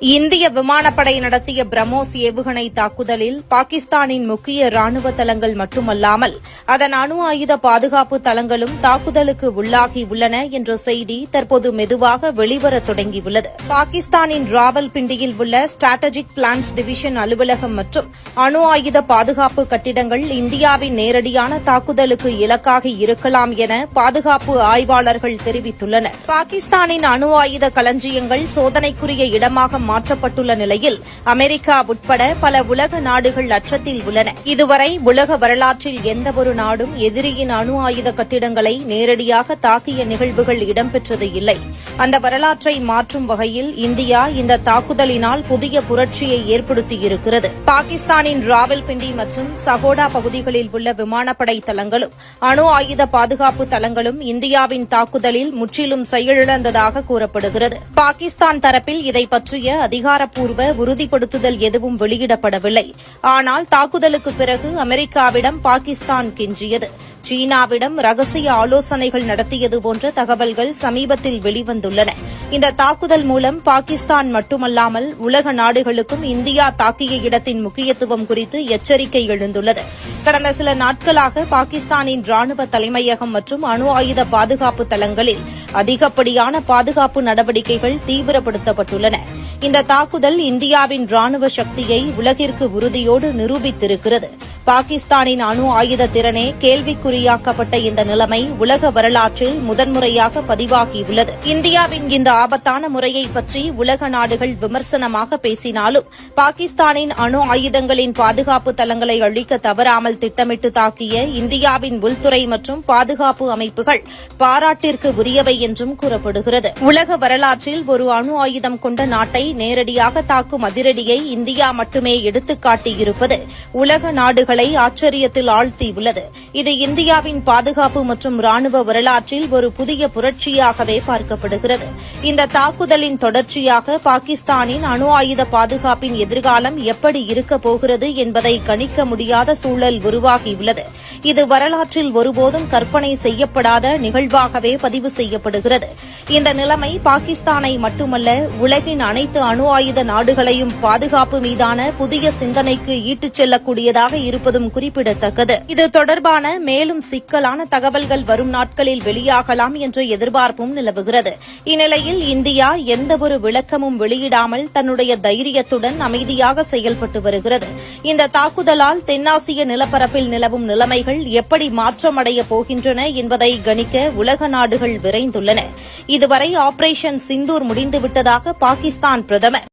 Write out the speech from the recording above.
இந்திய விமானப்படை நடத்திய பிரம்மோஸ் ஏவுகணை தாக்குதலில் பாகிஸ்தானின் முக்கிய ராணுவ தளங்கள் மட்டுமல்லாமல் அதன் அணு ஆயுத பாதுகாப்பு தளங்களும் தாக்குதலுக்கு உள்ளாகியுள்ளன என்ற செய்தி தற்போது மெதுவாக வெளிவரத் தொடங்கியுள்ளது. பாகிஸ்தானின் ராவல்பிண்டியில் உள்ள ஸ்ட்ராட்டஜிக் பிளான்ஸ் டிவிஷன் அலுவலகம் மற்றும் அணு ஆயுத பாதுகாப்பு கட்டிடங்கள் இந்தியாவின் நேரடியான தாக்குதலுக்கு இலக்காக இருக்கலாம் என பாதுகாப்பு ஆய்வாளர்கள் தெரிவித்துள்ளனர். பாகிஸ்தானின் அணு ஆயுத களஞ்சியங்கள் சோதனைக்குரிய இடமாக மாற்றப்பட்டுள்ள நிலையில் அமெரிக்கா உட்பட பல உலக நாடுகள் அச்சத்தில் உள்ளன. இதுவரை உலக வரலாற்றில் எந்தவொரு நாடும் எதிரியின் அணு ஆயுத கட்டிடங்களை நேரடியாக தாக்கிய நிகழ்வுகள் இடம்பெற்றது இல்லை. அந்த வரலாற்றை மாற்றும் வகையில் இந்தியா இந்த தாக்குதலினால் புதிய புரட்சியை ஏற்படுத்தியிருக்கிறது. பாகிஸ்தானின் ராவல்பிண்டி மற்றும் சகோடா பகுதிகளில் உள்ள விமானப்படை தளங்களும் அணு ஆயுத பாதுகாப்பு தளங்களும் இந்தியாவின் தாக்குதலில் முற்றிலும் செயலிழந்ததாக கூறப்படுகிறது. பாகிஸ்தான் தரப்பில் இதை பற்றிய அதிகாரப்பூர்வ உறுதிப்படுத்துதல் எதுவும் வெளியிடப்படவில்லை. ஆனால் தாக்குதலுக்கு பிறகு அமெரிக்காவிடம் பாகிஸ்தான் கெஞ்சியது. சீனாவிடம் ரகசிய ஆலோசனைகள் நடத்தியது போன்ற தகவல்கள் சமீபத்தில் வெளிவந்துள்ளன. இந்த தாக்குதல் மூலம் பாகிஸ்தான் மட்டுமல்லாமல் உலக நாடுகளுக்கும் இந்தியா தாக்கிய இடத்தின் முக்கியத்துவம் குறித்து எச்சரிக்கை எழுந்துள்ளது. கடந்த சில நாட்களாக பாகிஸ்தானின் ராணுவ தலைமையகம் மற்றும் அணு ஆயுத பாதுகாப்பு தளங்களில் அதிகப்படியான பாதுகாப்பு நடவடிக்கைகள் தீவிரப்படுத்தப்பட்டுள்ளன. இந்த தாக்குதல் இந்தியாவின் ராணுவ சக்தியை உலகிற்கு உறுதியோடு நிரூபித்திருக்கிறது. பாகிஸ்தானின் அணு ஆயுத திறனே கேள்விக்குறியாக்கப்பட்ட இந்த நிலைமை உலக வரலாற்றில் முதன்முறையாக பதிவாகியுள்ளது. இந்தியாவின் இந்த ஆபத்தான முறையை பற்றி உலக நாடுகள் விமர்சனமாக பேசினாலும் பாகிஸ்தானின் அணு ஆயுதங்களின் பாதுகாப்பு தளங்களை அழிக்க தவறாமல் திட்டமிட்டு தாக்கிய இந்தியாவின் உள்துறை மற்றும் பாதுகாப்பு அமைப்புகள் பாராட்டிற்கு உரியவை என்றும் கூறப்படுகிறது. உலக வரலாற்றில் ஒரு அணு ஆயுதம் கொண்ட நாட்டை நேரடியாக தாக்கும் அதிரடியை இந்தியா மட்டுமே எடுத்துக்காட்டியிருப்பது உலக நாடுகளை ஆச்சரியத்தில் ஆழ்த்தியுள்ளது. இது இந்தியாவின் பாதுகாப்பு மற்றும் ராணுவ வரலாற்றில் ஒரு புதிய புரட்சியாகவே பார்க்கப்படுகிறது. இந்த தாக்குதலின் தொடர்ச்சியாக பாகிஸ்தானின் அணு ஆயுத பாதுகாப்பின் எதிர்காலம் எப்படி இருக்கப் போகிறது என்பதை கணிக்க முடியாத சூழல் உருவாகியுள்ளது. இது வரலாற்றில் ஒருபோதும் கற்பனை செய்யப்படாத நிகழ்வாகவே பதிவு செய்யப்படுகிறது. இந்த நிலைமை பாகிஸ்தானை மட்டுமல்ல உலகின் அனைத்து அணு ஆயுத நாடுகளையும் பாதுகாப்பு மீதான புதிய சிந்தனைக்கு ஈட்டுச் செல்லக்கூடியதாக இருப்பதும் குறிப்பிடத்தக்கது. இது தொடர்பான மேலும் சிக்கலான தகவல்கள் வரும் நாட்களில் வெளியாகலாம் என்ற எதிர்பார்ப்பும் நிலவுகிறது. இந்நிலையில் இந்தியா எந்தவொரு விளக்கமும் வெளியிடாமல் தன்னுடைய தைரியத்துடன் அமைதியாக செயல்பட்டு வருகிறது. இந்த தாக்குதலால் தென்னாசிய நிலப்பரப்பில் நிலவும் நிலைமைகள் எப்படி மாற்றமடைய போகின்றன என்பதை கணிக்க உலக நாடுகள் விரைந்துள்ளன. இதுவரை ஆபரேஷன் சிந்தூர் முடிந்துவிட்டதாக பாகிஸ்தான் பிரதமர்